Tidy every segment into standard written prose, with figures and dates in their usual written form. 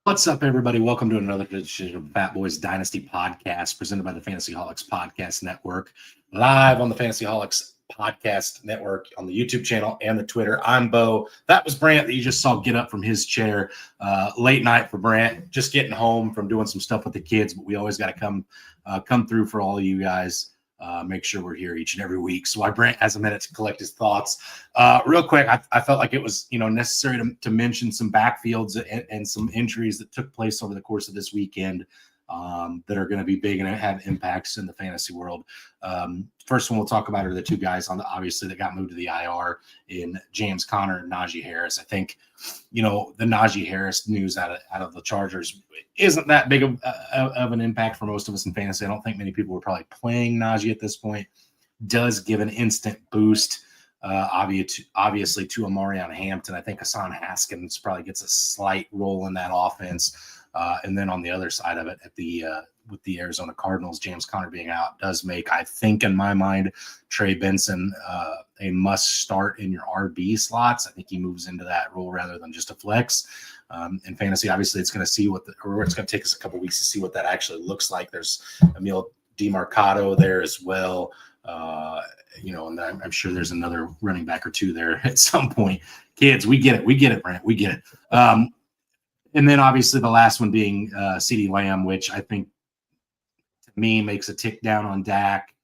What's up, everybody? Welcome to another edition of Fatboyz Dynasty Podcast, presented by the Fantasy Holics Podcast Network, live on the Fantasy Holics Podcast Network on the YouTube channel and the Twitter. I'm Bo. That was Brant that you just saw get up from his chair. Late night for Brant, just getting home from doing some stuff with the kids, but we always got to come through for all of you guys. Make sure we're here each and every week. So while Brant has a minute to collect his thoughts, real quick, I felt like it was necessary to mention some backfields and some injuries that took place over the course of this weekend that are going to be big and have impacts in the fantasy world. First one we'll talk about are the two guys obviously that got moved to the IR in James Conner and Najee Harris. I think the Najee Harris news out of the Chargers isn't that big of an impact for most of us in fantasy. I don't think many people were probably playing Najee at this point. Does give an instant boost, obviously, to Amarion Hampton. I think Hassan Haskins probably gets a slight role in that offense. And then on the other side of it, with the Arizona Cardinals, James Conner being out does make, I think, in my mind, Trey Benson a must start in your RB slots. I think he moves into that role rather than just a flex. In fantasy, obviously, it's going to take us a couple weeks to see what that actually looks like. There's Emil DeMarcado there as well. And I'm sure there's another running back or two there at some point. Kids, we get it, Brent, we get it. And then obviously the last one being CeeDee Lamb, which I think to me makes a tick down on Dak,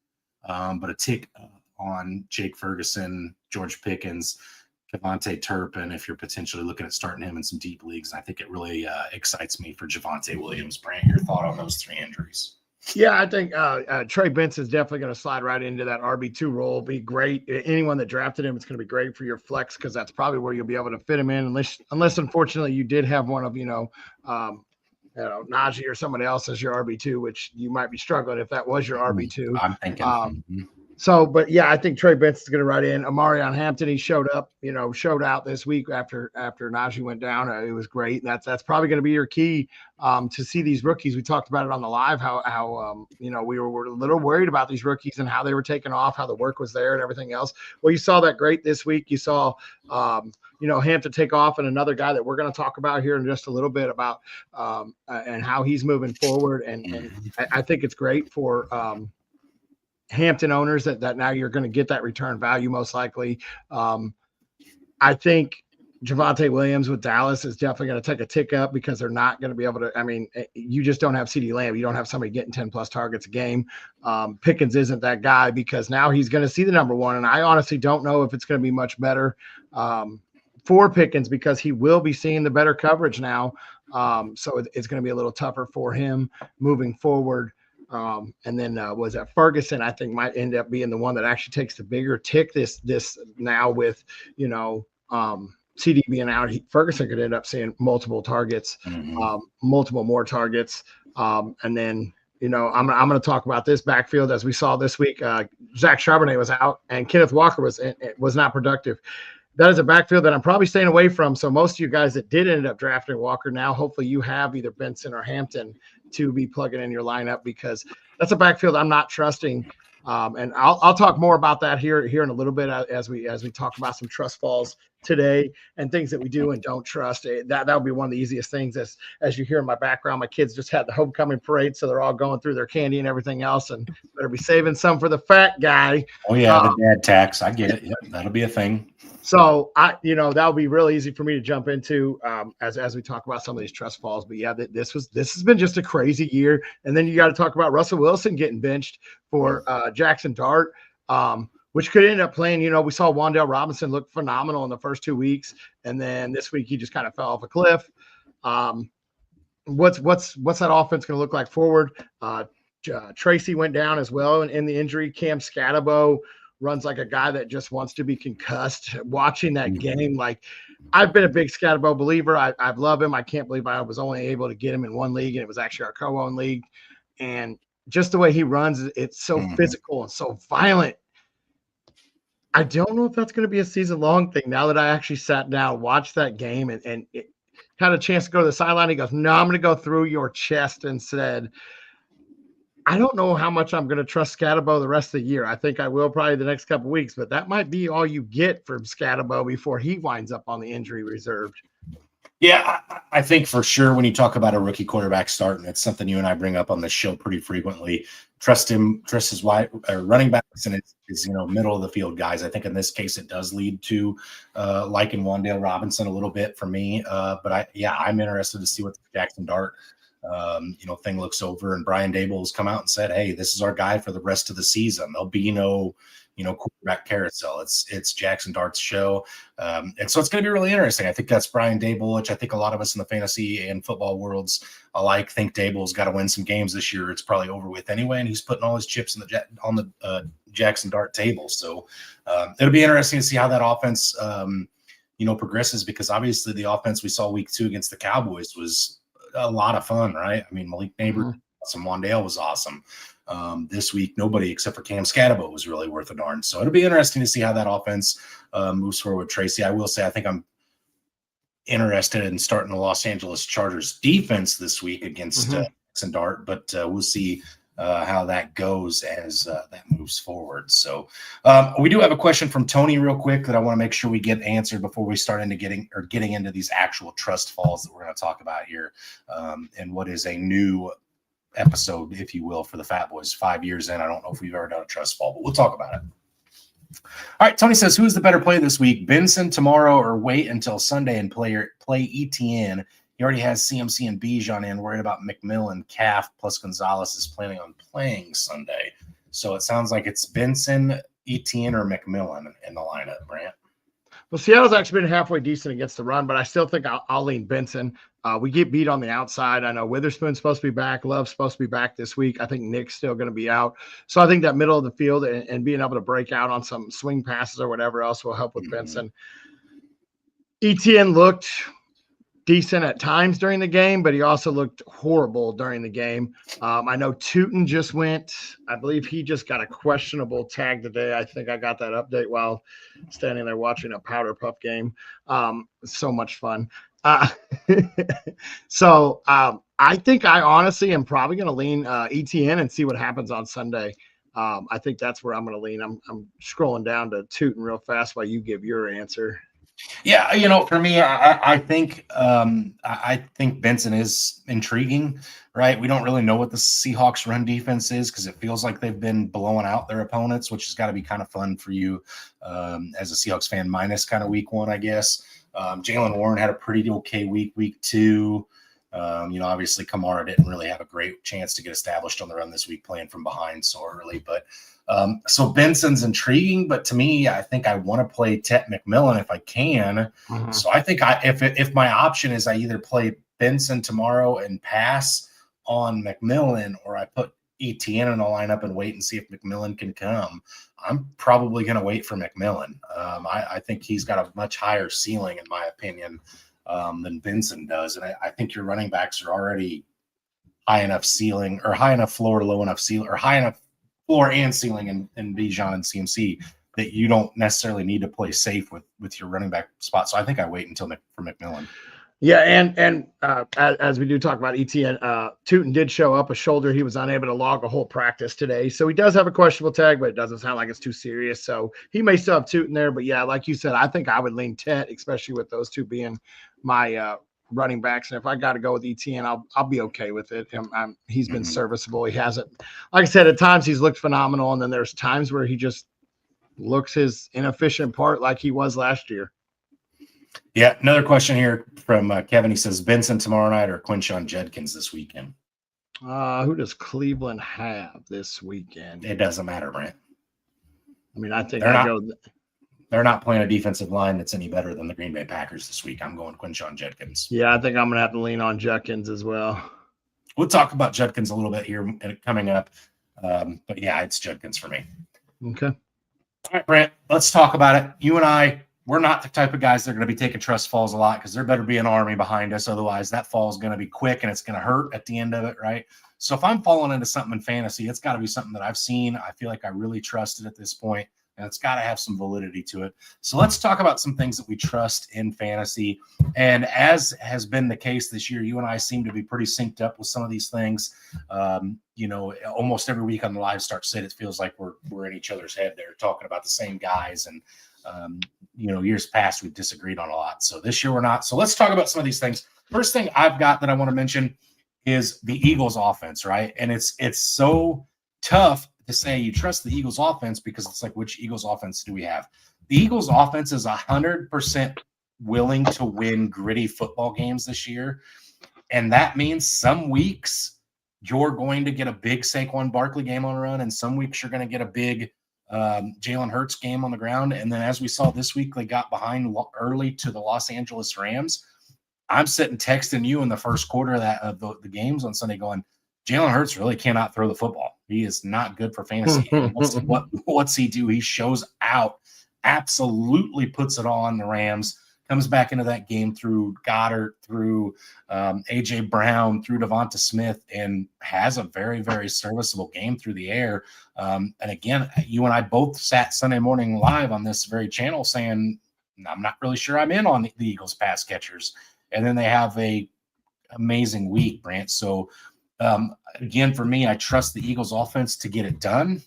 but a tick up on Jake Ferguson, George Pickens, Javonte Turpin, if you're potentially looking at starting him in some deep leagues. I think it really excites me for Javonte Williams. Brant, your thought on those three injuries? Yeah, I think Trey Benson is definitely going to slide right into that RB2 role. Be great. Anyone that drafted him, it's going to be great for your flex because that's probably where you'll be able to fit him in, unless unfortunately you did have one of Najee or someone else as your RB2, which you might be struggling if that was your RB2. I'm thinking. But yeah, I think Trey Benson's going to ride in. Amarion Hampton, he showed out this week after Najee went down. It was great. That's probably going to be your key to see these rookies. We talked about it on the live, how we were a little worried about these rookies and how they were taking off, how the work was there and everything else. Well, you saw that great this week. You saw, Hampton take off, and another guy that we're going to talk about here in just a little bit about and how he's moving forward. And I think it's great for Hampton owners that now you're going to get that return value most likely. I think Javonte Williams with Dallas is definitely going to take a tick up because they're not going to be able to. I mean, you just don't have CeeDee Lamb. You don't have somebody getting 10+ targets a game. Pickens isn't that guy because now he's going to see the number one. And I honestly don't know if it's going to be much better for Pickens because he will be seeing the better coverage now. So it's going to be a little tougher for him moving forward. And then was that Ferguson, I think, might end up being the one that actually takes the bigger tick this now with, CD being out. Ferguson could end up seeing multiple targets, multiple more targets. And then, I'm going to talk about this backfield as we saw this week. Zach Charbonnet was out and Kenneth Walker was not productive. That is a backfield that I'm probably staying away from. So most of you guys that did end up drafting Walker now, hopefully you have either Benson or Hampton to be plugging in your lineup because that's a backfield I'm not trusting. And I'll talk more about that here in a little bit as we talk about some trust falls today and things that we do and don't trust. That'll be one of the easiest things as you hear in my background. My kids just had the homecoming parade, so they're all going through their candy and everything else, and better be saving some for the fat guy. Oh yeah, the dad tax. I get it. Yep, that'll be a thing. So that'll be real easy for me to jump into as we talk about some of these trust falls. But yeah, this has been just a crazy year. And then you got to talk about Russell Wilson getting benched for Jackson Dart, which could end up playing. We saw Wan'Dale Robinson look phenomenal in the first 2 weeks, and then this week he just kind of fell off a cliff. What's that offense going to look like forward? Tracy went down as well in the injury. Cam Scatabo runs like a guy that just wants to be concussed. Watching that game, like I've been a big Scatabo believer. I love him. I can't believe I was only able to get him in one league, and it was actually our co-owned league. And just the way he runs, it's so physical and so violent. I don't know if that's going to be a season-long thing now that I actually sat down, watched that game, and it had a chance to go to the sideline. He goes, no, I'm going to go through your chest and said, I don't know how much I'm going to trust Scatabo the rest of the year. I think I will probably the next couple of weeks, but that might be all you get from Scatabo before he winds up on the injury reserved. Yeah, I think for sure when you talk about a rookie quarterback starting, it's something you and I bring up on this show pretty frequently. Trust him, trust his wide running backs and his middle of the field guys. I think in this case it does lead to liking Wandale Robinson a little bit for me. But I'm interested to see what the Jackson Dart thing looks over. And Brian Dable has come out and said, "Hey, this is our guy for the rest of the season. There'll be no quarterback carousel. It's Jackson Dart's show." And so it's going to be really interesting. I think that's Brian Dable, which I think a lot of us in the fantasy and football worlds alike think Dable's got to win some games this year. It's probably over with anyway, and he's putting all his chips on the Jackson Dart table. So it'll be interesting to see how that offense progresses, because obviously the offense we saw week 2 against the Cowboys was a lot of fun, right? I mean, Malik Neighbors, Wandale was awesome. This week, nobody except for Cam Scatterbo was really worth a darn. So it'll be interesting to see how that offense moves forward with Tracy. I will say, I think I'm interested in starting the Los Angeles Chargers defense this week against Jackson Dart, but we'll see how that goes as that moves forward. So we do have a question from Tony real quick that I want to make sure we get answered before we start into getting into these actual trust falls that we're going to talk about here, and what is a new episode, if you will, for the Fatboyz. 5 years in, I don't know if we've ever done a trust fall, but we'll talk about it. All right, Tony says, who's the better play this week, Benson tomorrow or wait until Sunday and play ETN? He already has CMC and Bijan in, worried about McMillan, Calf, plus Gonzalez is planning on playing Sunday. So it sounds like it's Benson, ETN, or McMillan in the lineup, Brant. Well, Seattle's actually been halfway decent against the run, but I still think I'll lean Benson. We get beat on the outside. I know Witherspoon's supposed to be back. Love's supposed to be back this week. I think Nick's still going to be out. So I think that middle of the field and being able to break out on some swing passes or whatever else will help with Benson. ETN looked decent at times during the game, but he also looked horrible during the game. I know Tootin just went. I believe he just got a questionable tag today. I think I got that update while standing there watching a powder puff game. So much fun. So I think I honestly am probably going to lean ETN and see what happens on Sunday. I think that's where I'm going to lean. I'm scrolling down to Tootin real fast while you give your answer. Yeah, for me, I think Benson is intriguing, right? We don't really know what the Seahawks run defense is because it feels like they've been blowing out their opponents, which has got to be kind of fun for you as a Seahawks fan, minus kind of week 1, I guess. Jaylen Warren had a pretty okay week 2. Obviously Kamara didn't really have a great chance to get established on the run this week, playing from behind so early, but so Benson's intriguing, but to me, I think I want to play Tet McMillan if I can. So I think if my option is I either play Benson tomorrow and pass on McMillan, or I put ETN in the lineup and wait and see if McMillan can come, I'm probably going to wait for McMillan. I think he's got a much higher ceiling, in my opinion, than Benson does. And I think your running backs are already high enough ceiling, or high enough floor, low enough ceiling, or high enough floor and ceiling in Bijan and CMC that you don't necessarily need to play safe with your running back spot. So I think I wait until for McMillan. Yeah, and as we do talk about ETN, Tootin did show up a shoulder. He was unable to log a whole practice today. So he does have a questionable tag, but it doesn't sound like it's too serious. So he may still have Tootin there. But yeah, like you said, I think I would lean Tet, especially with those two being my running backs. And if I got to go with ETN, I'll be okay with it. He's been serviceable. He hasn't, like I said, at times he's looked phenomenal. And then there's times where he just looks his inefficient part like he was last year. Yeah, another question here from Kevin. He says, Benson tomorrow night or Quinshon Judkins this weekend? Who does Cleveland have this weekend? It doesn't matter, Brent. I mean, I think they're not playing a defensive line that's any better than the Green Bay Packers this week. I'm going Quinshon Judkins. Yeah, I think I'm going to have to lean on Judkins as well. We'll talk about Judkins a little bit here coming up. But yeah, it's Judkins for me. Okay. All right, Brent, let's talk about it. You and I, we're not the type of guys that are going to be taking trust falls a lot because there better be an army behind us. Otherwise, that fall is going to be quick and it's going to hurt at the end of it, right? So if I'm falling into something in fantasy, it's got to be something that I've seen. I feel like I really trust it at this point, and it's got to have some validity to it. So let's talk about some things that we trust in fantasy. And as has been the case this year, you and I seem to be pretty synced up with some of these things. Almost every week on the live start sit, it feels like we're in each other's head there talking about the same guys. And Years past we've disagreed on a lot. So this year we're not. So let's talk about some of these things. First thing I've got that I want to mention is the Eagles offense, right? And it's so tough to say you trust the Eagles offense because it's like, which Eagles offense do we have? The Eagles offense is 100% willing to win gritty football games this year. And that means some weeks you're going to get a big Saquon Barkley game on a run, and some weeks you're going to get a big Jalen Hurts game on the ground. And then as we saw this week, they got behind early to the Los Angeles Rams. I'm sitting texting you in the first quarter of the games on Sunday going, Jalen Hurts really cannot throw the football. He is not good for fantasy. What's he do? He shows out, absolutely puts it on the Rams, comes back into that game through Goddard, through A.J. Brown, through Devonta Smith, and has a very, very serviceable game through the air. And again, you and I both sat Sunday morning live on this very channel saying, I'm not really sure I'm in on the Eagles pass catchers. And then they have a amazing week, Brant. So again, for me, I trust the Eagles offense to get it done.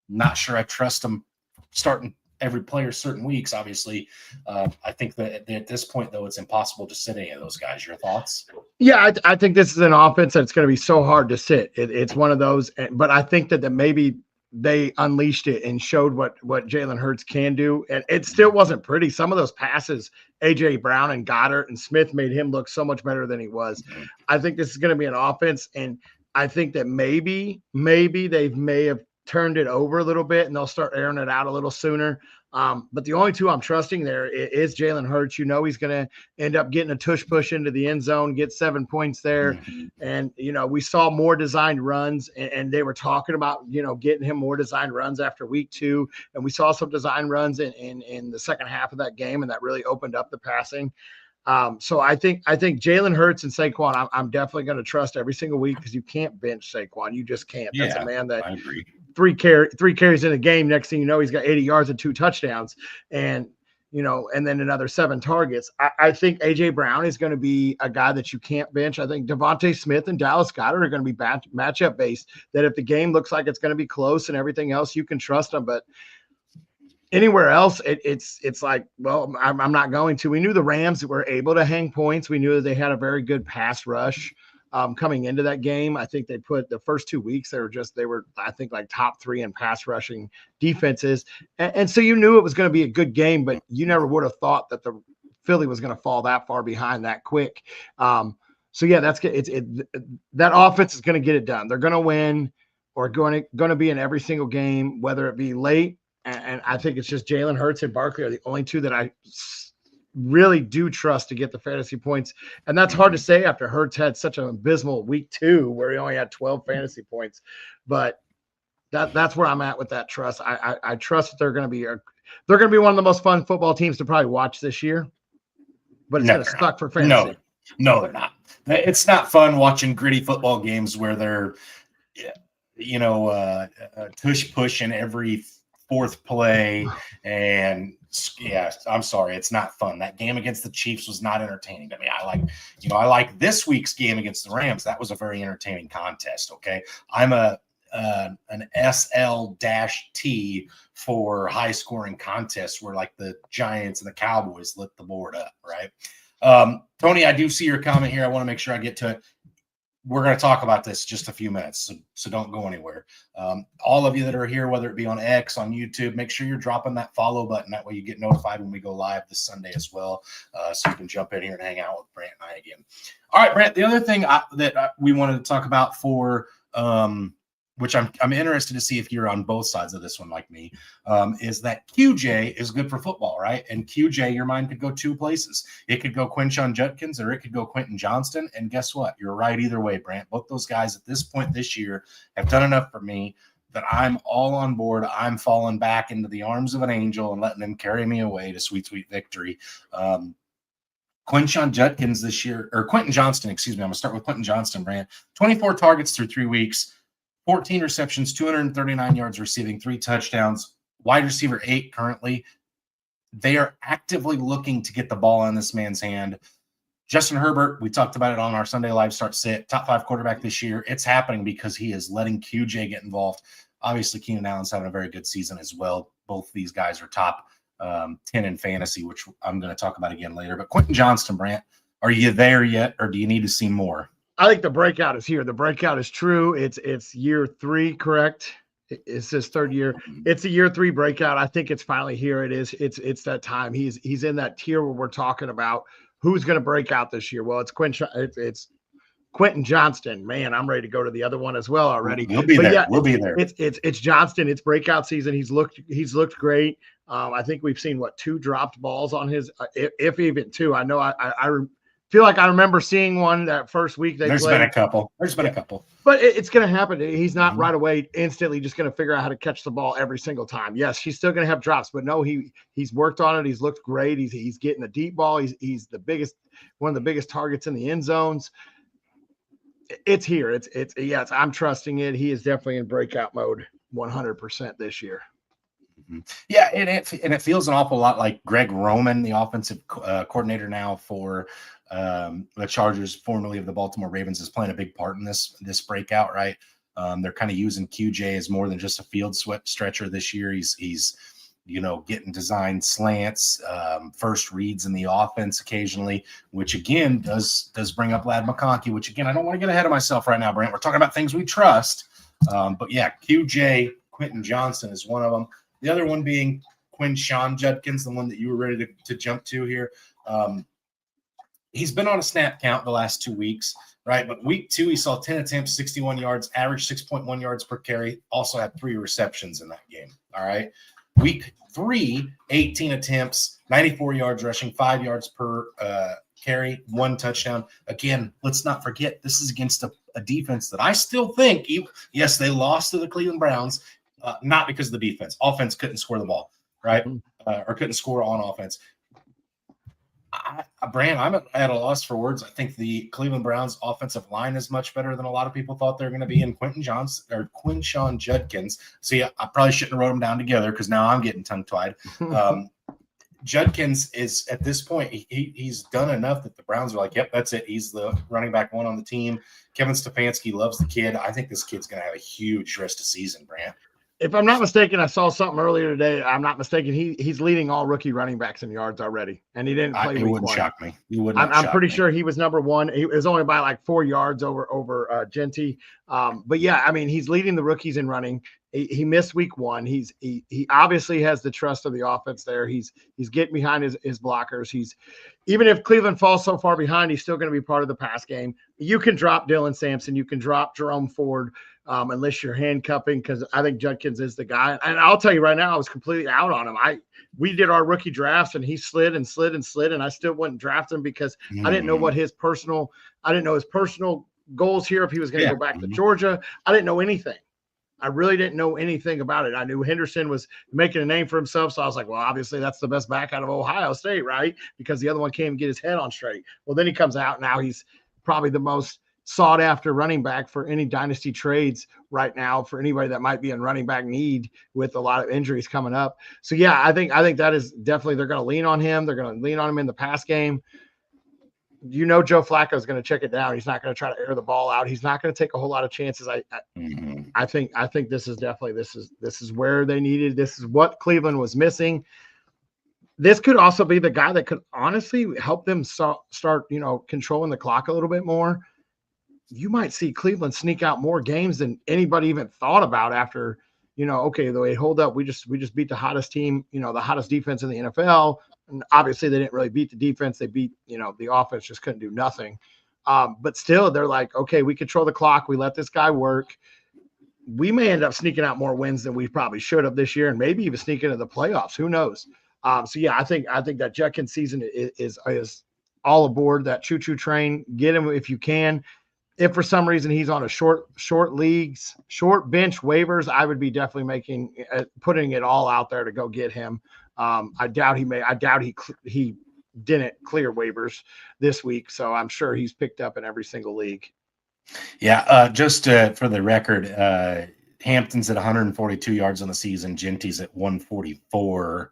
Not sure I trust them starting every player certain weeks, obviously. I think that at this point, though, it's impossible to sit any of those guys. Your thoughts? Yeah, I think this is an offense that's going to be so hard to sit. It's one of those, but I think that maybe they unleashed it and showed what Jalen Hurts can do. And it still wasn't pretty. Some of those passes, A.J. Brown and Goddard and Smith made him look so much better than he was. I think this is going to be an offense, and I think that maybe they may have turned it over a little bit and they'll start airing it out a little sooner. But the only two I'm trusting there is Jalen Hurts. He's going to end up getting a tush push into the end zone, get 7 points there. And, we saw more designed runs, and they were talking about, getting him more designed runs after week 2. And we saw some design runs in the second half of that game, and that really opened up the passing. So I think Jalen Hurts and Saquon, I'm definitely going to trust every single week because you can't bench Saquon. You just can't. That's a man that I agree. three carries in a game. Next thing you know, he's got 80 yards and 2 touchdowns and then another 7 targets. I think A.J. Brown is going to be a guy that you can't bench. I think Devonta Smith and Dallas Goedert are going to be matchup based, that if the game looks like it's going to be close and everything else, you can trust them. But anywhere else, it's like, well, I'm not going to. We knew the Rams were able to hang points. We knew that they had a very good pass rush coming into that game. I think they put the first 2 weeks, they were I think like top 3 in pass rushing defenses. And so you knew it was going to be a good game, but you never would have thought that the Philly was going to fall that far behind that quick. So yeah, that's good. That offense is going to get it done. They're going to win or going to be in every single game, whether it be late. And I think it's just Jalen Hurts and Barkley are the only two that I really do trust to get the fantasy points. And that's hard to say after Hurts had such an abysmal week 2 where he only had 12 fantasy points. But that's where I'm at with that trust. I trust that they're going to be one of the most fun football teams to probably watch this year. But it's going to suck for fantasy. No, they're not. It's not fun watching gritty football games where they're, tush push in every fourth play. And yeah, I'm sorry, it's not fun. That game against the Chiefs was not entertaining to me. I like this week's game against the Rams. That was a very entertaining contest. Okay. I'm an SL-T for high scoring contests where like the Giants and the Cowboys lit the board up. Right. Tony, I do see your comment here. I want to make sure I get to it. We're going to talk about this in just a few minutes, so don't go anywhere. All of you that are here, whether it be on X, on YouTube, make sure you're dropping that follow button. That way you get notified when we go live this Sunday as well, so you can jump in here and hang out with Brant and I again. All right, Brant, the other thing that we wanted to talk about for which I'm interested to see if you're on both sides of this one like me, is that QJ is good for football, right? And QJ, your mind could go 2 places. It could go Quinshon Judkins or it could go Quentin Johnston. And guess what? You're right either way, Brant. Both those guys at this point this year have done enough for me that I'm all on board. I'm falling back into the arms of an angel and letting them carry me away to sweet, sweet victory. Quinshon Judkins this year, or Quentin Johnston, excuse me. I'm going to start with Quentin Johnston, Brant. 24 targets through 3 weeks. 14 receptions, 239 yards receiving, 3 touchdowns, wide receiver 8 currently. They are actively looking to get the ball in this man's hand. Justin Herbert, we talked about it on our Sunday Live Start Sit, top 5 quarterback this year. It's happening because he is letting QJ get involved. Obviously, Keenan Allen's having a very good season as well. Both these guys are top 10 in fantasy, which I'm going to talk about again later. But Quentin Johnston, Brant, are you there yet, or do you need to see more? I think the breakout is here. The breakout is true. It's year 3, correct? It's his 3rd year. It's a year 3 breakout. I think it's finally here. It is. It's that time. He's in that tier where we're talking about who's going to break out this year. Well, it's Quentin Johnston. Man, I'm ready to go to the other one as well already. We'll be there. Yeah, we'll be there. It's Johnston. It's breakout season. He's looked great. I think we've seen 2 dropped balls on his, if even 2. I know I feel like I remember seeing one that first week they There's played. Been a couple. There's been a couple. But it's going to happen. He's not right away instantly just going to figure out how to catch the ball every single time. Yes, he's still going to have drops, but no, he's worked on it. He's looked great. He's getting the deep ball. He's one of the biggest targets in the end zones. It's here. Yes, I'm trusting it. He is definitely in breakout mode 100% this year. Yeah, and it feels an awful lot like Greg Roman, the offensive coordinator now for the Chargers, formerly of the Baltimore Ravens, is playing a big part in this breakout, right? They're kind of using QJ as more than just a field stretcher this year. He's getting design slants, first reads in the offense occasionally, which again does bring up Ladd McConkey, which again, I don't want to get ahead of myself right now, Brent. We're talking about things we trust. But yeah, QJ, Quentin Johnston is one of them. The other one being Quinshon Judkins, the one that you were ready to jump to here. He's been on a snap count the last 2 weeks, right? But week 2, he saw 10 attempts, 61 yards, average 6.1 yards per carry, also had 3 receptions in that game, all right? Week 3, 18 attempts, 94 yards rushing, 5 yards per carry, 1 touchdown. Again, let's not forget, this is against a defense that I still think, yes, they lost to the Cleveland Browns, not because of the defense. Offense couldn't score the ball, right? Or couldn't score on offense. Brand, I'm at a loss for words. I think the Cleveland Browns offensive line is much better than a lot of people thought they were going to be in Quinshon Judkins. See, I probably shouldn't have wrote them down together because now I'm getting tongue-tied. Judkins is, at this point, he's done enough that the Browns are like, yep, that's it. He's the running back 1 on the team. Kevin Stefanski loves the kid. I think this kid's going to have a huge rest of season, Brand. If I'm not mistaken, I saw something earlier today. I'm not mistaken. He's leading all rookie running backs in yards already, and he didn't play. It wouldn't shock me. I'm pretty sure he was number 1. He was only by like 4 yards over Genty. But yeah, I mean, he's leading the rookies in running. He missed week 1. He obviously has the trust of the offense there. He's getting behind his blockers. Even if Cleveland falls so far behind, he's still going to be part of the pass game. You can drop Dylan Sampson. You can drop Jerome Ford. Unless you're handcuffing, because I think Judkins is the guy. And I'll tell you right now, I was completely out on him. We did our rookie drafts, and he slid, and I still wouldn't draft him because I didn't know his personal goals here, if he was going to go back to Georgia. I didn't know anything. I really didn't know anything about it. I knew Henderson was making a name for himself, so I was like, well, obviously that's the best back out of Ohio State, right? Because the other one can't even get his head on straight. Well, then he comes out, now he's probably the most sought after running back for any dynasty trades right now, for anybody that might be in running back need with a lot of injuries coming up. So yeah, I think that is definitely, they're going to lean on him. They're going to lean on him in the pass game. Joe Flacco is going to check it down. He's not going to try to air the ball out. He's not going to take a whole lot of chances. I think this is definitely, this is where they needed. This is what Cleveland was missing. This could also be the guy that could honestly help them start controlling the clock a little bit more. You might see Cleveland sneak out more games than anybody even thought about after, okay, the way hold up, we just beat the hottest team, the hottest defense in the NFL. And obviously they didn't really beat the defense. They beat, the offense just couldn't do nothing. But still they're like, okay, we control the clock. We let this guy work. We may end up sneaking out more wins than we probably should have this year, and maybe even sneak into the playoffs. Who knows? So yeah, I think that Judkins season is all aboard that choo-choo train. Get him if you can. If for some reason he's on a short leagues, short bench waivers, I would be definitely putting it all out there to go get him. I doubt he didn't clear waivers this week, so I'm sure he's picked up in every single league. Yeah, just for the record, Hampton's at 142 yards on the season, Genty's at 144,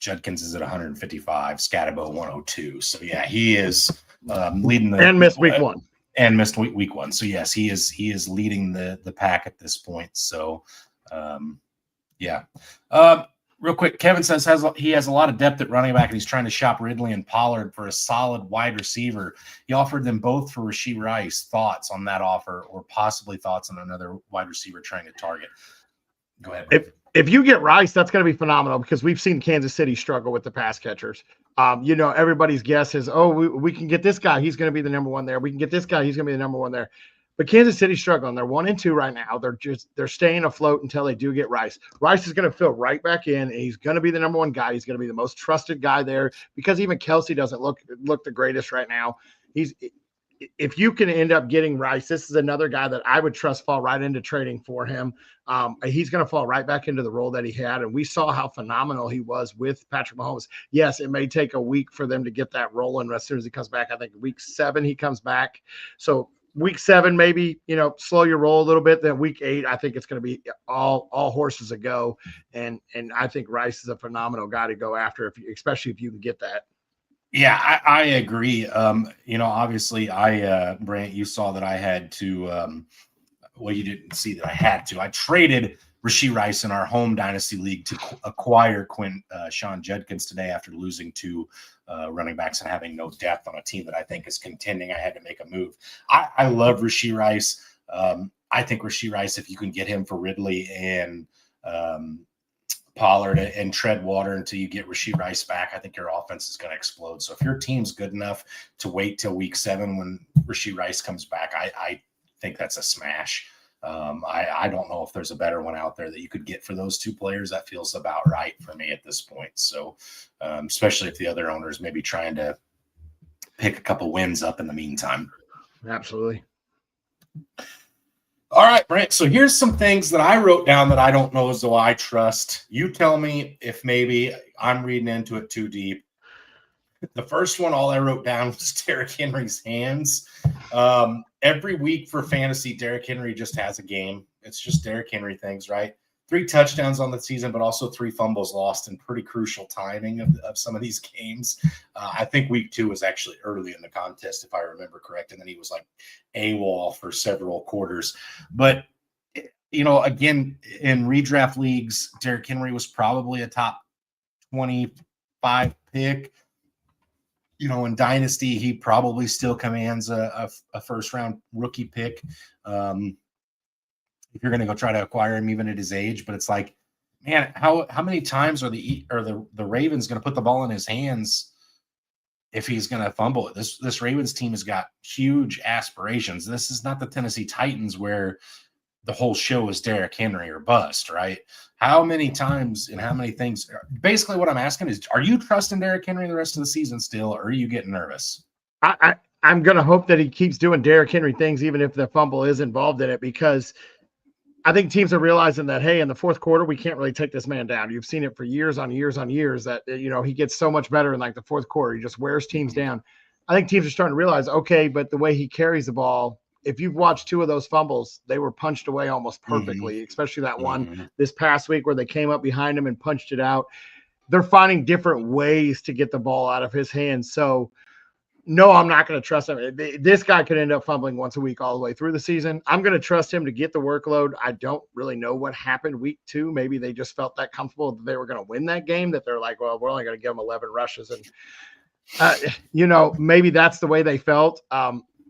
Judkins is at 155, Scatabo 102. So yeah, he is leading and missed week 1. And missed week 1. So yes, he is leading the pack at this point. So yeah. Real quick, Kevin says he has a lot of depth at running back, and he's trying to shop Ridley and Pollard for a solid wide receiver. He offered them both for Rashee Rice. Thoughts on that offer, or possibly thoughts on another wide receiver trying to target? Go ahead, bro. If you get Rice, that's going to be phenomenal because we've seen Kansas City struggle with the pass catchers. Everybody's guess is, we can get this guy. He's going to be the number one there. We can get this guy. He's going to be the number one there. But Kansas City's struggling. They're 1-2 right now. They're staying afloat until they do get Rice. Rice is going to fill right back in, and he's going to be the number one guy. He's going to be the most trusted guy there because even Kelsey doesn't look the greatest right now. If you can end up getting Rice, this is another guy that I would trust fall right into trading for him. He's going to fall right back into the role that he had, and we saw how phenomenal he was with Patrick Mahomes. Yes, it may take a week for them to get that rolling as soon as he comes back. I think week 7 he comes back. So week 7, maybe, slow your roll a little bit. Then week 8, I think it's going to be all horses a go. And I think Rice is a phenomenal guy to go after, especially if you can get that. Yeah, I agree. Obviously Brant, you saw that I had to, you didn't see that I had to. I traded Rashee Rice in our home dynasty league to acquire Sean Judkins today after losing 2 running backs and having no depth on a team that I think is contending. I had to make a move. I love Rashee Rice. I think Rashee Rice, if you can get him for Ridley and Pollard and tread water until you get Rashee Rice back, I think your offense is going to explode. So if your team's good enough to wait till week 7 when Rashee Rice comes back, I think that's a smash. I don't know if there's a better one out there that you could get for those 2 players. That feels about right for me at this point. So especially if the other owners may be trying to pick a couple wins up in the meantime. Absolutely. All right, Brent. So here's some things that I wrote down that I don't know as though I trust. You tell me if maybe I'm reading into it too deep. The first one, all I wrote down was Derrick Henry's hands. Every week for fantasy, Derrick Henry just has a game. It's just Derrick Henry things, right? 3 touchdowns on the season, but also 3 fumbles lost in pretty crucial timing of some of these games. I think week 2 was actually early in the contest, if I remember correct. And then he was like AWOL for several quarters. But, again, in redraft leagues, Derrick Henry was probably a top 25 pick. In Dynasty, he probably still commands a first-round rookie pick. If you're going to go try to acquire him even at his age, but it's like, man, how many times are the Ravens going to put the ball in his hands if he's going to fumble it? This Ravens team has got huge aspirations. This is not the Tennessee Titans where the whole show is Derrick Henry or bust, right? How many times and how many things? Basically, what I'm asking is, are you trusting Derrick Henry the rest of the season still, or are you getting nervous? I'm going to hope that he keeps doing Derrick Henry things, even if the fumble is involved in it, because I think teams are realizing that, hey, in the fourth quarter, we can't really take this man down. You've seen it for years on years on years that, he gets so much better in like the fourth quarter. He just wears teams down. I think teams are starting to realize, okay, but the way he carries the ball, if you've watched 2 of those fumbles, they were punched away almost perfectly, especially that one this past week where they came up behind him and punched it out. They're finding different ways to get the ball out of his hands. So, no, I'm not going to trust him. This guy could end up fumbling once a week all the way through the season. I'm going to trust him to get the workload. I don't really know what happened week 2. Maybe they just felt that comfortable that they were going to win that game, that they're like, well, we're only going to give him 11 rushes. And, maybe that's the way they felt.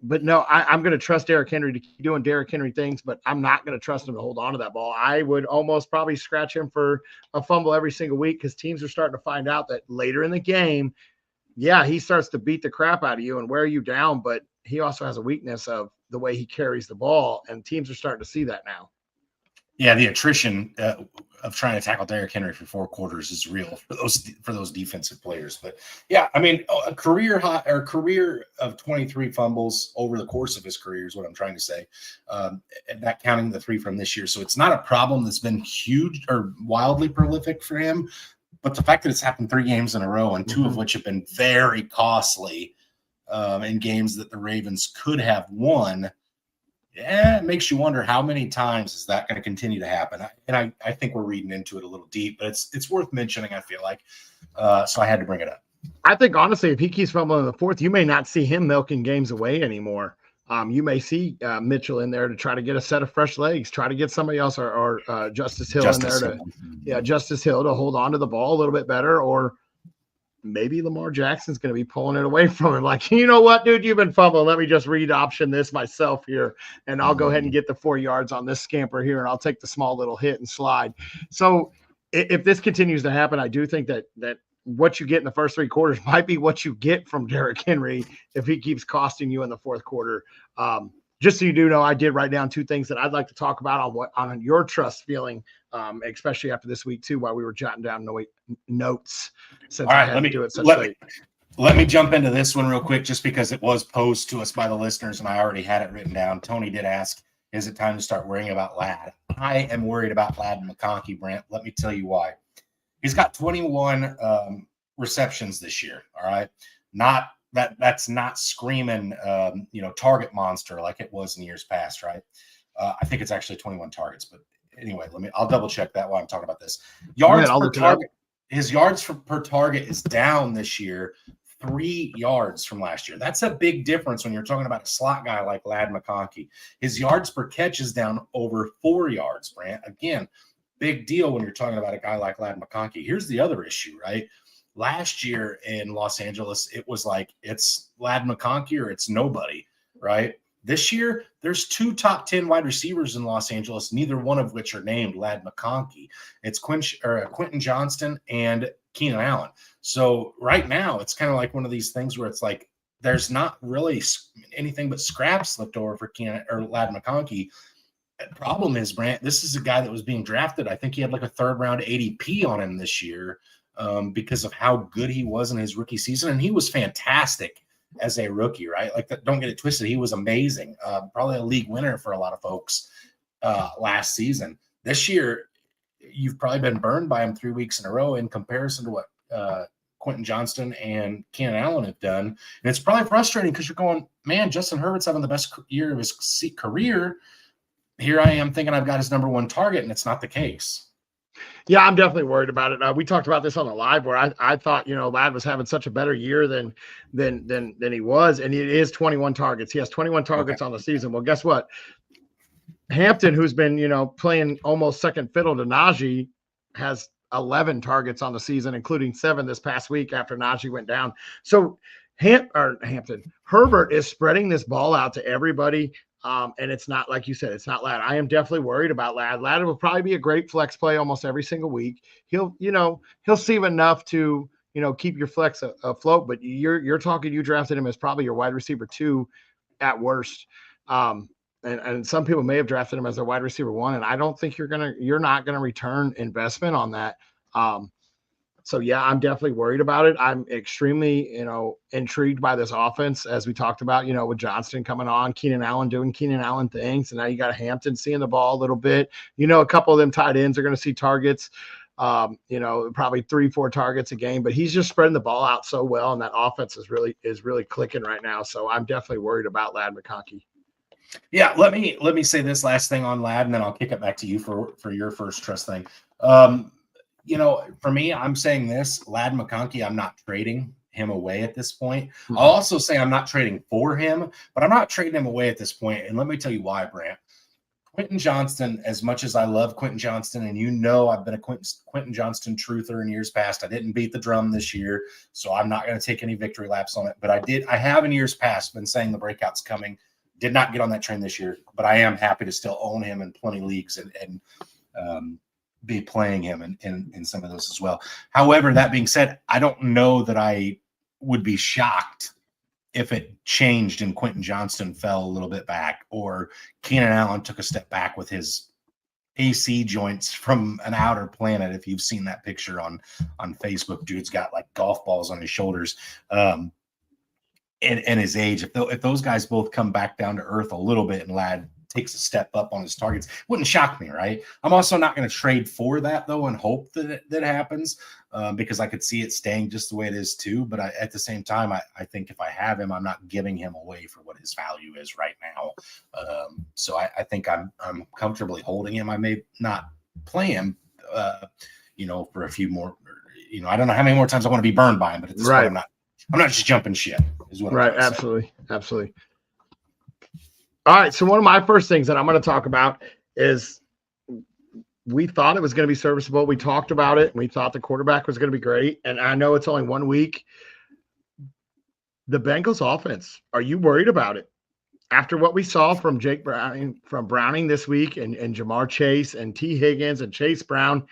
But no, I'm going to trust Derrick Henry to keep doing Derrick Henry things, but I'm not going to trust him to hold on to that ball. I would almost probably scratch him for a fumble every single week because teams are starting to find out that later in the game, yeah, he starts to beat the crap out of you and wear you down, but he also has a weakness of the way he carries the ball, and teams are starting to see that now. Yeah, the attrition of trying to tackle Derrick Henry for 4 quarters is real for those defensive players. But yeah, I mean, a career of 23 fumbles over the course of his career is what I'm trying to say, and not counting the 3 from this year. So it's not a problem that's been huge or wildly prolific for him. But the fact that it's happened 3 games in a row and 2 of which have been very costly in games that the Ravens could have won, it makes you wonder how many times is that going to continue to happen. I think we're reading into it a little deep, but it's worth mentioning, I feel like. So I had to bring it up. I think, honestly, if he keeps fumbling in the fourth, you may not see him milking games away anymore. You may see Mitchell in there to try to get a set of fresh legs, try to get somebody else or Justice Hill in there Justice Hill to hold on to the ball a little bit better, or maybe Lamar Jackson's going to be pulling it away from him. Like, you know what, dude, you've been fumbling. Let me just read option this myself here, and I'll go ahead and get the 4 yards on this scamper here, and I'll take the small little hit and slide. So if this continues to happen, I do think that what you get in the first 3 quarters might be what you get from Derrick Henry if he keeps costing you in the fourth quarter. Just so you do know, I did write down 2 things that I'd like to talk about on your trust feeling, especially after this week too, while we were jotting down notes. Since all right, let me jump into this one real quick, just because it was posed to us by the listeners and I already had it written down. Tony did ask, is it time to start worrying about Ladd? I am worried about Ladd McConkey, Brent. Let me tell you why. He's got 21 receptions this year. All right. That's not screaming, target monster like it was in years past. Right. I think it's actually 21 targets, but anyway, I'll double check that while I'm talking about this. Yards per target. His yards per target is down this year, 3 yards from last year. That's a big difference when you're talking about a slot guy like Ladd McConkey. His yards per catch is down over 4 yards, Brant. Again, big deal when you're talking about a guy like Ladd McConkey. Here's the other issue, right? Last year in Los Angeles, it was like it's Ladd McConkey or it's nobody, right? This year, there's 2 top 10 wide receivers in Los Angeles, neither one of which are named Ladd McConkey. It's Quentin Johnston and Keenan Allen. So right now, it's kind of like one of these things where it's like there's not really anything but scraps left over for Ladd McConkey. The problem is, Brant, this is a guy that was being drafted. I think he had like a 3rd round ADP on him this year because of how good he was in his rookie season. And he was fantastic as a rookie, right? Like, don't get it twisted. He was amazing. Probably a league winner for a lot of folks last season. This year, you've probably been burned by him 3 weeks in a row in comparison to what Quentin Johnston and Keenan Allen have done. And it's probably frustrating because you're going, man, Justin Herbert's having the best year of his career. Here I am thinking I've got his number 1 target, and it's not the case. Yeah, I'm definitely worried about it. We talked about this on the live where I thought, Ladd was having such a better year than he was, and it is 21 targets. He has 21 targets on the season. Well, guess what? Hampton, who's been, playing almost second fiddle to Najee, has 11 targets on the season, including 7 this past week after Najee went down. So Herbert is spreading this ball out to everybody. And it's not, like you said, it's not Ladd. I am definitely worried about Ladd. Ladd will probably be a great flex play almost every single week. He'll see enough to, keep your flex afloat, but you're talking, you drafted him as probably your wide receiver 2 at worst. And some people may have drafted him as their wide receiver 1. And I don't think you're not going to return investment on that. So yeah, I'm definitely worried about it. I'm extremely, intrigued by this offense, as we talked about, with Johnston coming on, Keenan Allen doing Keenan Allen things. And now you got Hampton seeing the ball a little bit. A couple of them tight ends are going to see targets, probably 3-4 targets a game, but he's just spreading the ball out so well. And that offense is really clicking right now. So I'm definitely worried about Ladd McConkey. Yeah. Let me say this last thing on Ladd, and then I'll kick it back to you for your first trust thing. For me, I'm saying this, Ladd McConkey, I'm not trading him away at this point. Mm-hmm. I'll also say I'm not trading for him, but I'm not trading him away at this point. And let me tell you why, Brant. Quentin Johnston, as much as I love Quentin Johnston, and I've been a Quentin Johnston truther in years past. I didn't beat the drum this year, so I'm not going to take any victory laps on it. But I have in years past been saying the breakout's coming. Did not get on that train this year, but I am happy to still own him in plenty leagues and be playing him in some of those as well. However, that being said, I don't know that I would be shocked if it changed and Quentin Johnston fell a little bit back, or Keenan Allen took a step back with his AC joints from an outer planet. If you've seen that picture on Facebook, dude's got like golf balls on his shoulders. And his age, if those guys both come back down to earth a little bit and Ladd takes a step up on his targets, wouldn't shock me, right? I'm also not going to trade for that though and hope that happens because I could see it staying just the way it is too. But at the same time, I think if I have him, I'm not giving him away for what his value is right now. So I think I'm comfortably holding him. I may not play him, for a few more. I don't know how many more times I want to be burned by him, but at this point, I'm not just jumping ship. Is what right. Absolutely. All right. So one of my first things that I'm going to talk about is we thought it was going to be serviceable. We talked about it. And we thought the quarterback was going to be great. And I know it's only 1 week. The Bengals offense, are you worried about it? After what we saw from Browning this week and Jamar Chase and T. Higgins and Chase Brown,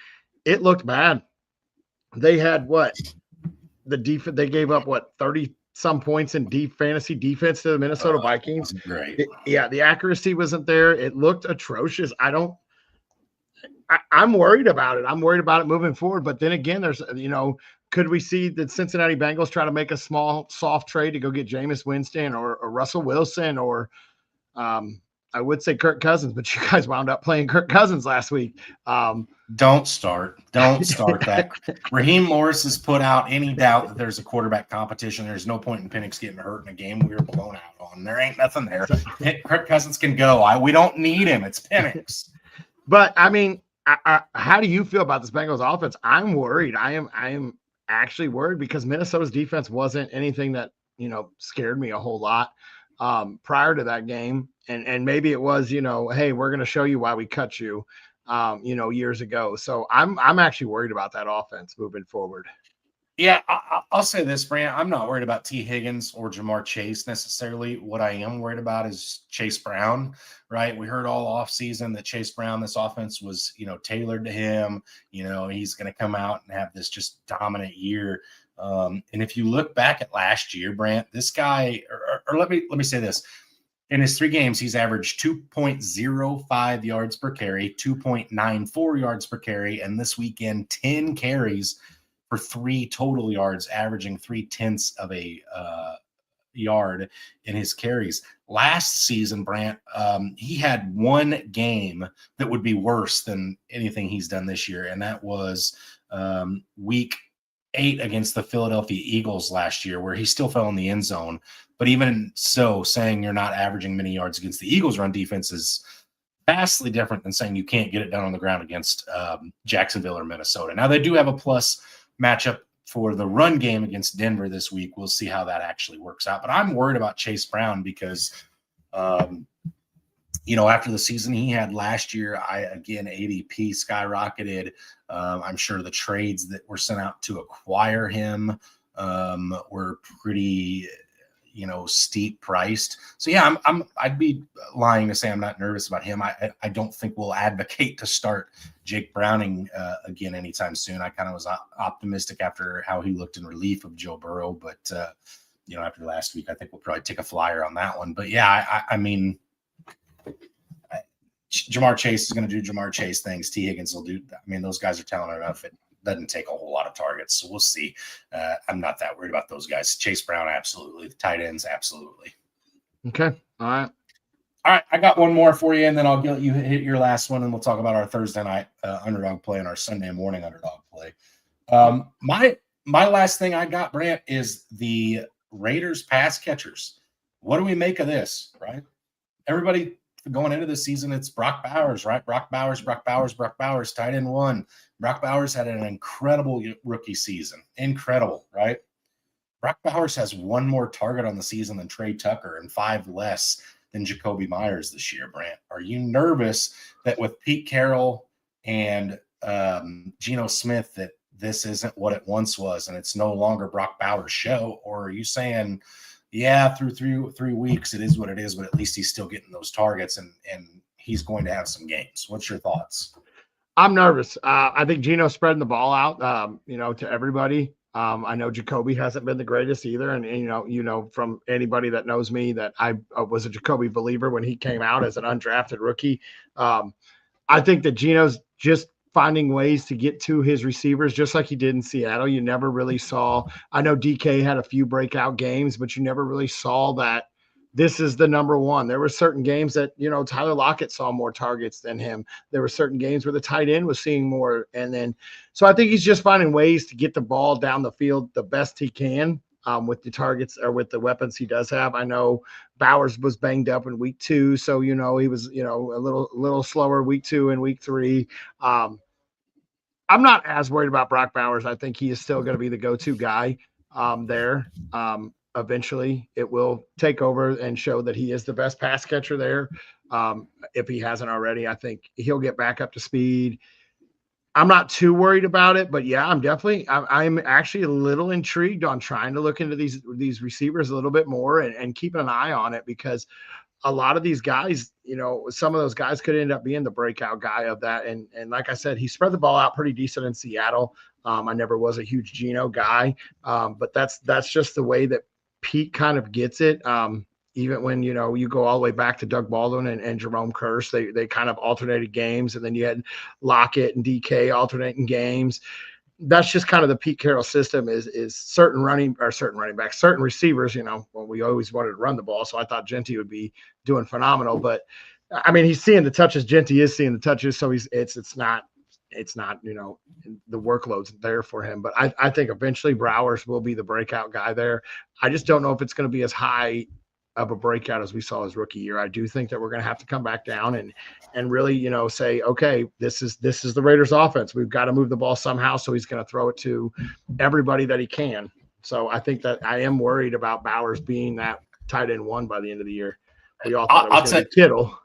it looked bad. They had what? The defense, they gave up what, 30 some points in fantasy defense to the Minnesota Vikings. Great. The accuracy wasn't there. It looked atrocious. I'm worried about it. I'm worried about it moving forward. But then again, there's, could we see the Cincinnati Bengals try to make a small, soft trade to go get Jameis Winston or Russell Wilson or I would say Kirk Cousins, but you guys wound up playing Kirk Cousins last week. Don't start that. Raheem Morris has put out any doubt that there's a quarterback competition. There's no point in Penix getting hurt in a game we were blown out on. There ain't nothing there. Kirk Cousins can go. We don't need him. It's Penix. But I mean, how do you feel about this Bengals offense? I'm worried. I am actually worried because Minnesota's defense wasn't anything that, scared me a whole lot prior to that game. And maybe it was, hey, we're going to show you why we cut you, years ago. So I'm actually worried about that offense moving forward. Yeah, I'll say this, Brant. I'm not worried about T. Higgins or Jamar Chase necessarily. What I am worried about is Chase Brown, right? We heard all offseason that Chase Brown, this offense was, tailored to him. He's going to come out and have this just dominant year. And if you look back at last year, Brant, this guy, or let me say this. In his 3 games, he's averaged 2.05 yards per carry, 2.94 yards per carry, and this weekend, 10 carries for 3 total yards, averaging 0.3 of a yard in his carries. Last season, Brant, he had 1 game that would be worse than anything he's done this year, and that was week 8 against the Philadelphia Eagles last year, where he still fell in the end zone. But even so, saying you're not averaging many yards against the Eagles' run defense is vastly different than saying you can't get it done on the ground against Jacksonville or Minnesota. Now, they do have a plus matchup for the run game against Denver this week. We'll see how that actually works out. But I'm worried about Chase Brown because, after the season he had last year, ADP skyrocketed. I'm sure the trades that were sent out to acquire him were pretty steep priced. So yeah, I'd be lying to say I'm not nervous about him. I don't think we'll advocate to start Jake Browning again anytime soon. I kind of was optimistic after how he looked in relief of Joe Burrow, but after last week, I think we'll probably take a flyer on that one. But yeah, I mean, Jamar Chase is going to do Jamar Chase things. T. Higgins will do. I mean, those guys are talented enough. It doesn't take a whole lot of targets, so we'll see. I'm not that worried about those guys. Chase Brown, absolutely. The tight ends, absolutely. Okay. All right. I got one more for you, and then I'll let you hit your last one, and we'll talk about our Thursday night underdog play and our Sunday morning underdog play. My last thing I got, Brant, is the Raiders pass catchers. What do we make of this, right? Everybody going into the season, it's Brock Bowers, right? Brock Bowers, tight end 1. Brock Bowers had an incredible rookie season. Incredible, right? Brock Bowers has 1 more target on the season than Trey Tucker and 5 less than Jacoby Myers this year, Brant. Are you nervous that with Pete Carroll and Geno Smith that this isn't what it once was and it's no longer Brock Bowers' show? Or are you saying, yeah, through 3 weeks, it is what it is, but at least he's still getting those targets and he's going to have some games? What's your thoughts? I'm nervous. I think Geno's spreading the ball out, to everybody. I know Jacoby hasn't been the greatest either. And, from anybody that knows me that I was a Jacoby believer when he came out as an undrafted rookie. I think that Geno's just finding ways to get to his receivers, just like he did in Seattle. You never really saw, I know DK had a few breakout games, but you never really saw that this is the number one. There were certain games that, Tyler Lockett saw more targets than him. There were certain games where the tight end was seeing more. So I think he's just finding ways to get the ball down the field the best he can with the targets or with the weapons he does have. I know Bowers was banged up in week 2. So, he was, a little slower week 2 and week 3. I'm not as worried about Brock Bowers. I think he is still going to be the go-to guy there. eventually it will take over and show that he is the best pass catcher there. If he hasn't already, I think he'll get back up to speed. I'm not too worried about it, but yeah, I'm actually a little intrigued on trying to look into these receivers a little bit more and keeping an eye on it, because a lot of these guys, some of those guys could end up being the breakout guy of that. And like I said, he spread the ball out pretty decent in Seattle. I never was a huge Geno guy, but that's just the way that Pete kind of gets it. Even when, you go all the way back to Doug Baldwin and Jerome Kearse, they kind of alternated games, and then you had Lockett and DK alternating games. That's just kind of the Pete Carroll system is certain running backs, certain receivers, when we always wanted to run the ball. So I thought Genty would be doing phenomenal, but I mean, he's seeing the touches. Genty is seeing the touches. So it's not, the workload's there for him, but I think eventually Browers will be the breakout guy there. I just don't know if it's going to be as high of a breakout as we saw his rookie year. I do think that we're going to have to come back down and really, say, okay, this is the Raiders offense. We've got to move the ball somehow. So he's going to throw it to everybody that he can. So I think that I am worried about Bowers being that tight end one by the end of the year. We all thought it was going to be Kittle.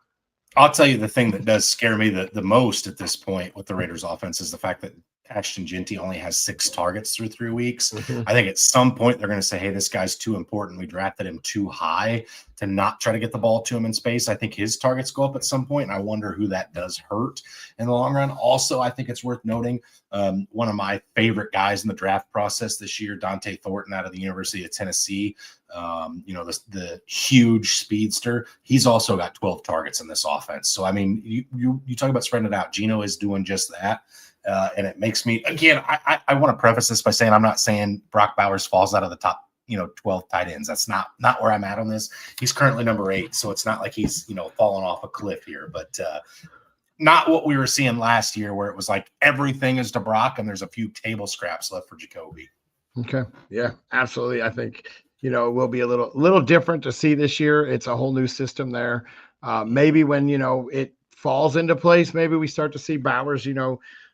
I'll tell you the thing that does scare me the most at this point with the Raiders offense is the fact that Ashton Genty only has 6 targets through 3 weeks. Mm-hmm. I think at some point they're going to say, hey, this guy's too important. We drafted him too high to not try to get the ball to him in space. I think his targets go up at some point, and I wonder who that does hurt in the long run. Also, I think it's worth noting one of my favorite guys in the draft process this year, Dante Thornton out of the University of Tennessee, the huge speedster. He's also got 12 targets in this offense. So, I mean, you talk about spreading it out. Geno is doing just that. And it makes me, again, I want to preface this by saying I'm not saying Brock Bowers falls out of the top, 12 tight ends. That's not where I'm at on this. He's currently number 8, so it's not like he's, falling off a cliff here, but not what we were seeing last year where it was like everything is to Brock and there's a few table scraps left for Jacoby. Okay. Yeah, absolutely. I think, it will be a little different to see this year. It's a whole new system there. Maybe when, it falls into place, maybe we start to see Bowers,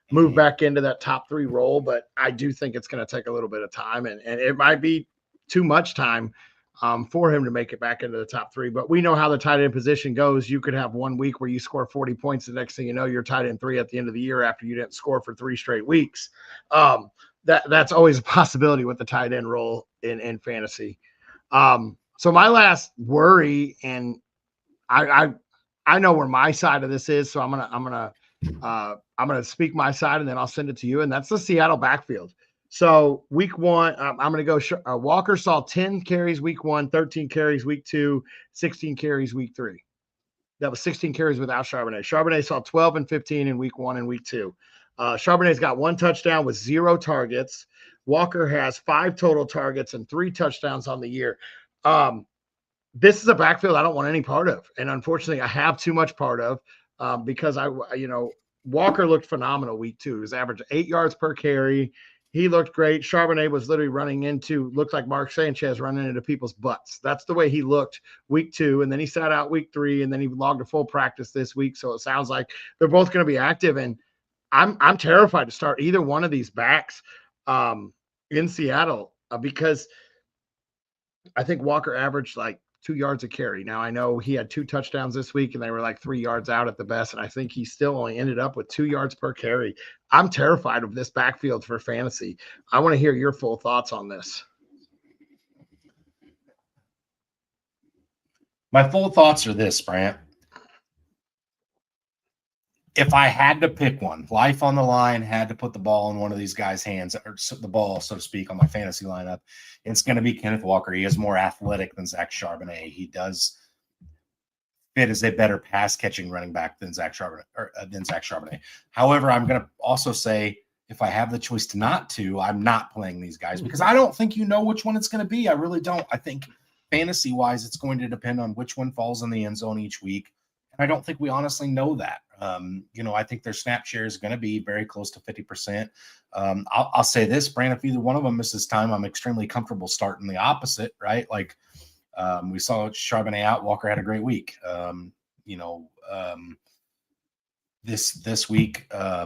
move back into that top 3 role, but I do think it's going to take a little bit of time, and it might be too much time for him to make it back into the top 3. But we know how the tight end position goes. You could have 1 week where you score 40 points. The next thing you know, you're tight end 3 at the end of the year after you didn't score for 3 straight weeks. That's always a possibility with the tight end role in fantasy. So my last worry, and I know where my side of this is, so I'm gonna speak my side, and then I'll send it to you. And that's the Seattle backfield. So week 1, I'm going to go. Walker saw 10 carries week 1, 13 carries week 2, 16 carries week 3. That was 16 carries without Charbonnet. Charbonnet saw 12 and 15 in week 1 and week 2. Charbonnet's got 1 touchdown with 0 targets. Walker has 5 total targets and 3 touchdowns on the year. This is a backfield I don't want any part of, and unfortunately, I have too much part of because Walker looked phenomenal week 2. He was average 8 yards per carry. He looked great. Charbonnet was literally looked like Mark Sanchez running into people's butts. That's the way he looked week 2. And then he sat out week 3, and then he logged a full practice this week. So it sounds like they're both going to be active. And I'm terrified to start either one of these backs in Seattle because I think Walker averaged like 2 yards a carry. Now, I know he had 2 touchdowns this week, and they were like 3 yards out at the best, and I think he still only ended up with 2 yards per carry. I'm terrified of this backfield for fantasy. I want to hear your full thoughts on this. My full thoughts are this, Brant. If I had to pick one, life on the line, had to put the ball in one of these guys' hands, or the ball, so to speak, on my fantasy lineup, it's going to be Kenneth Walker. He is more athletic than Zach Charbonnet. He does fit as a better pass-catching running back than Zach Charbonnet. However, I'm going to also say, if I have the choice I'm not playing these guys because I don't think which one it's going to be. I really don't. I think fantasy-wise, it's going to depend on which one falls in the end zone each week. And I don't think we honestly know that. I think their snap share is going to be very close to 50%. I'll say this, Brand, if either one of them misses time, I'm extremely comfortable starting the opposite, right? Like we saw Charbonnet out. Walker had a great week. This week, I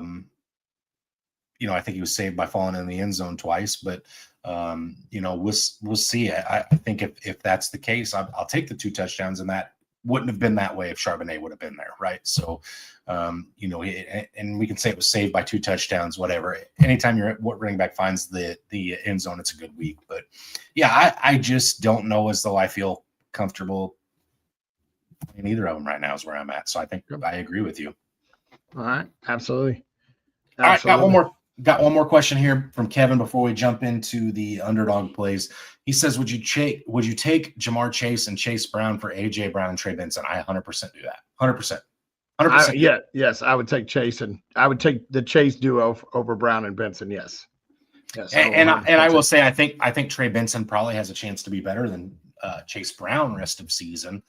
think he was saved by falling in the end zone twice, but We'll see. I think if that's the case, I'll take the 2 touchdowns, and that wouldn't have been that way if Charbonnet would have been there, right? So, and we can say it was saved by 2 touchdowns, whatever. Anytime your running back finds the end zone, it's a good week. But yeah, I just don't know as though I feel comfortable in either of them right now is where I'm at. So I think I agree with you. All right, absolutely. All right, got one more question here from Kevin before we jump into the underdog plays. He says, would you take Jamar Chase and Chase Brown for AJ Brown and Trey Benson? I 100% do that. 100%. 100%. Yes, I would take Chase, and I would take the Chase duo over Brown and Benson. Yes. And I will say I think Trey Benson probably has a chance to be better than Chase Brown rest of season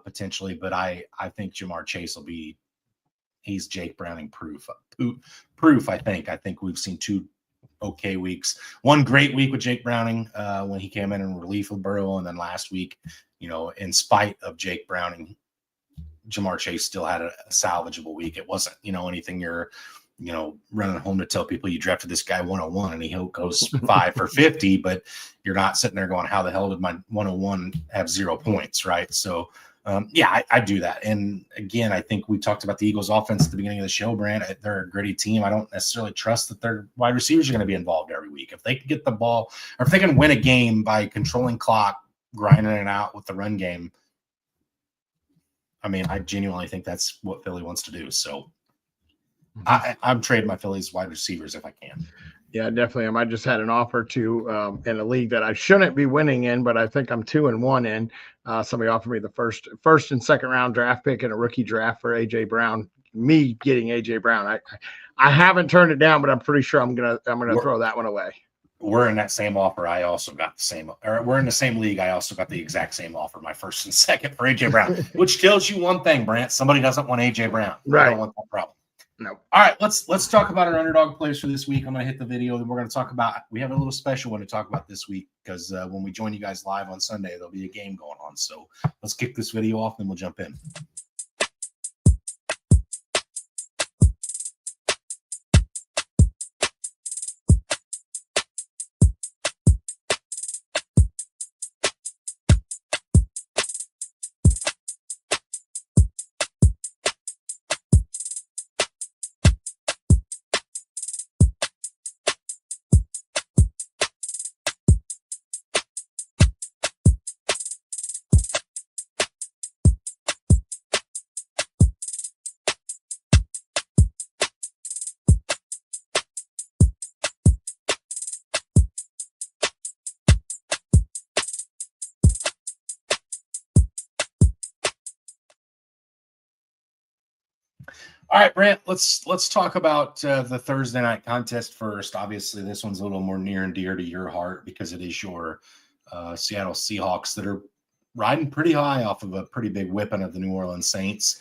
potentially, but I think Jamar Chase will be. He's Jake Browning proof. I think we've seen 2 okay weeks. One great week with Jake Browning when he came in relief of Burrow, and then last week, in spite of Jake Browning, Jamar Chase still had a salvageable week. It wasn't, anything you're, running home to tell people you drafted this guy 101 and he goes 5 for 50, but you're not sitting there going, how the hell did my 101 have 0 points, right? So, I do that. And again, I think we talked about the Eagles offense at the beginning of the show, Brand. They're a gritty team. I don't necessarily trust that their wide receivers are going to be involved every week. If they can get the ball, or if they can win a game by controlling clock, grinding it out with the run game, I genuinely think that's what Philly wants to do. So I'm trading my Phillies wide receivers if I can. Yeah, definitely. I just had an offer to in a league that I shouldn't be winning in, but I think I'm 2-1 in. Somebody offered me the first and second round draft pick in a rookie draft for AJ Brown. Me getting AJ Brown. I haven't turned it down, but I'm pretty sure I'm gonna throw that one away. We're in that same offer. I also got the same. Or we're in the same league. I also got the exact same offer. My first and second for AJ Brown, which tells you one thing, Brant. Somebody doesn't want AJ Brown. Right. I don't want that problem. No. All right, let's talk about our underdog plays for this week. I'm going to hit the video, and we're going to talk about. We have a little special one to talk about this week because when we join you guys live on Sunday, there'll be a game going on. So let's kick this video off, and we'll jump in. All right, Brant, let's talk about the Thursday night contest first. Obviously, this one's a little more near and dear to your heart because it is your Seattle Seahawks that are riding pretty high off of a pretty big whipping of the New Orleans Saints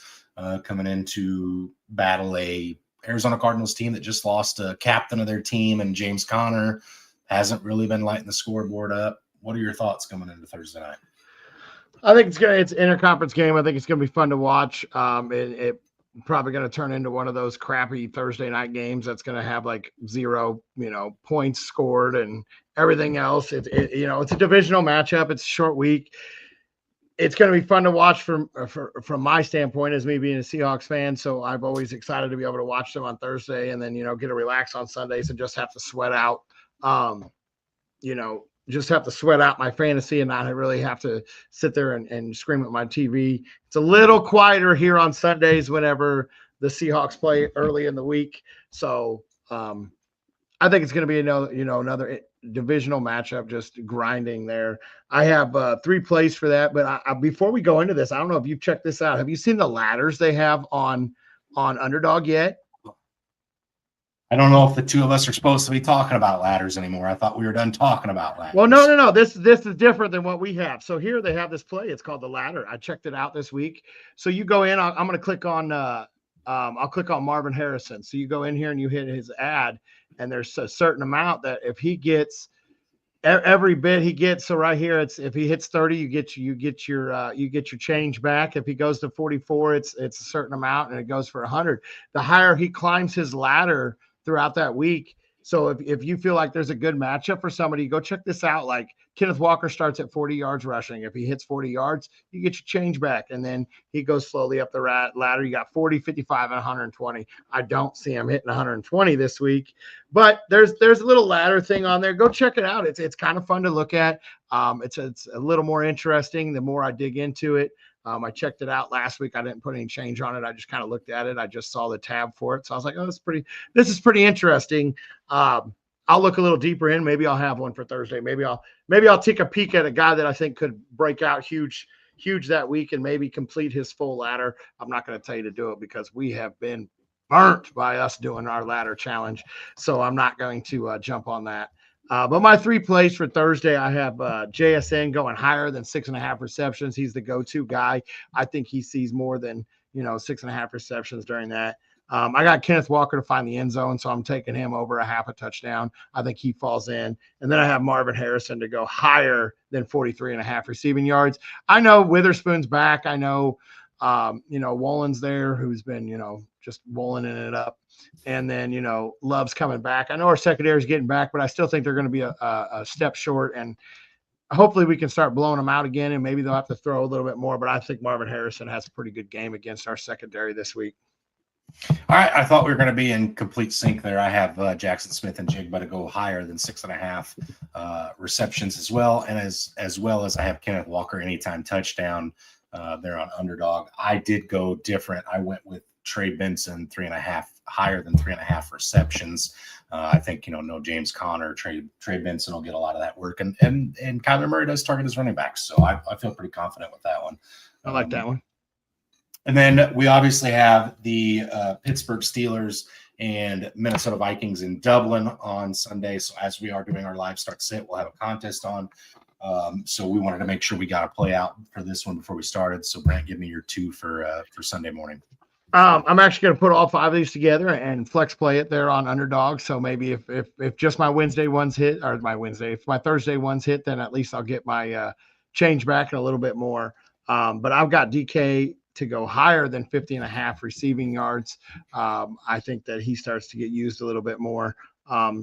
coming in to battle a Arizona Cardinals team that just lost a captain of their team, and James Conner hasn't really been lighting the scoreboard up. What are your thoughts coming into Thursday night? I think it's an interconference game. I think it's gonna be fun to watch. It probably going to turn into one of those crappy Thursday night games that's going to have like 0, points scored and everything else. It's a divisional matchup. It's a short week. It's going to be fun to watch from my standpoint as me being a Seahawks fan. So I'm always excited to be able to watch them on Thursday and then, get to relax on Sundays and just have to sweat out, just have to sweat out my fantasy and not really have to sit there and scream at my TV. It's a little quieter here on Sundays whenever the Seahawks play early in the week. So I think it's going to be another divisional matchup, just grinding there. I have 3 plays for that, but before we go into this, I don't know if you've checked this out. Have you seen the ladders they have on Underdog yet? I don't know if the two of us are supposed to be talking about ladders anymore. I thought we were done talking about ladders. Well, no. This is different than what we have. So here they have this play. It's called the ladder. I checked it out this week. So you go in. I'm going to click on. I'll click on Marvin Harrison. So you go in here and you hit his ad, and there's a certain amount that if he gets every bit he gets. So right here, it's if he hits 30, you get your change back. If he goes to 44, it's a certain amount, and it goes for 100. The higher he climbs his ladder throughout that week, So if you feel like there's a good matchup for somebody, go check this out. Like Kenneth Walker starts at 40 yards rushing. If he hits 40 yards, you get your change back. And then he goes slowly up the ladder. You got 40, 55, and 120. I don't see him hitting 120 this week, but there's a little ladder thing on there. Go check it out. It's kind of fun to look at. It's a little more interesting the more I dig into it. I checked it out last week. I didn't put any change on it. I just kind of looked at it. I just saw the tab for it. So I was like, oh, this is pretty interesting. I'll look a little deeper in. Maybe I'll have one for Thursday. Maybe I'll take a peek at a guy that I think could break out huge that week and maybe complete his full ladder. I'm not going to tell you to do it because we have been burnt by us doing our ladder challenge. So I'm not going to jump on that. But my 3 plays for Thursday, I have JSN going higher than 6.5 receptions. He's the go-to guy. I think he sees more than 6.5 receptions during that. I got Kenneth Walker to find the end zone, so I'm taking him over a half a touchdown. I think he falls in. And then I have Marvin Harrison to go higher than 43.5 receiving yards. I know Witherspoon's back. I know, Wollen's there, who's been, just wolling it up. And then, Love's coming back. I know our secondary is getting back, but I still think they're going to be a step short. And hopefully we can start blowing them out again, and maybe they'll have to throw a little bit more. But I think Marvin Harrison has a pretty good game against our secondary this week. All right, I thought we were going to be in complete sync there. I have Jackson Smith and Jigba to go higher than 6.5 receptions as well, and as well as I have Kenneth Walker anytime touchdown. They're on underdog. I did go different. I went with Trey Benson 3.5 higher than 3.5 receptions. I think no James Conner, Trey Benson will get a lot of that work, and Kyler Murray does target his running backs, so I feel pretty confident with that one. I like that one. And then we obviously have the Pittsburgh Steelers and Minnesota Vikings in Dublin on Sunday. So as we are doing our live start sit, we'll have a contest on. So we wanted to make sure we got a play out for this one before we started. So Brent, give me your 2 for Sunday morning. I'm actually going to put all 5 of these together and flex play it there on underdog. So maybe if just my Wednesday ones hit, or if my Thursday ones hit, then at least I'll get my change back and a little bit more. But I've got DK to go higher than 50.5 receiving yards. I think that he starts to get used a little bit more.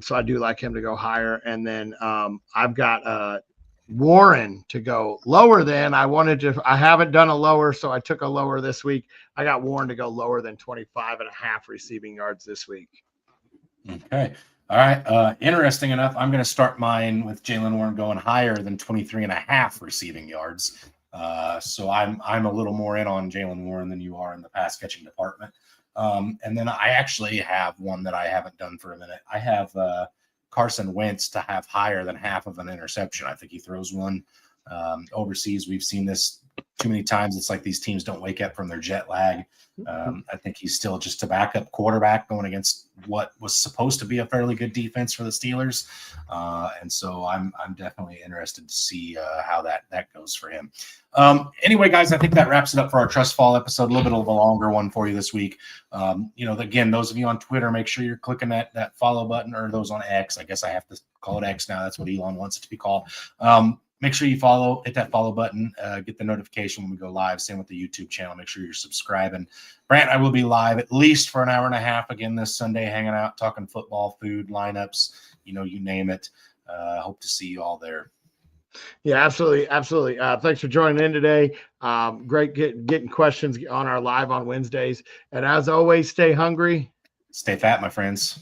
So I do like him to go higher. And then I've got Warren to go lower than. I haven't done a lower, so I took a lower this week. I got Warren to go lower than 25.5 receiving yards this week. Okay. All right. Interesting enough, I'm going to start mine with Jaylen Warren going higher than 23.5 receiving yards. So I'm a little more in on Jaylen Warren than you are in the pass catching department. And then I actually have one that I haven't done for a minute. I have Carson Wentz to have higher than half of an interception. I think he throws one overseas. We've seen this too many times. It's like these teams don't wake up from their jet lag. I think he's still just a backup quarterback going against what was supposed to be a fairly good defense for the Steelers. And so I'm definitely interested to see how that goes for him. Anyway, guys, I think that wraps it up for our Trust Fall episode. A little bit of a longer one for you this week. Again, those of you on Twitter, make sure you're clicking that follow button, or those on X. I guess I have to call it X now. That's what Elon wants it to be called. Make sure you hit that follow button, get the notification when we go live. Same with the YouTube channel. Make sure you're subscribing. Brant, I will be live at least for an hour and a half again this Sunday, hanging out, talking football, food, lineups, you name it. Hope to see you all there. Yeah, absolutely. Absolutely. Thanks for joining in today. Great getting questions on our live on Wednesdays. And as always, stay hungry. Stay fat, my friends.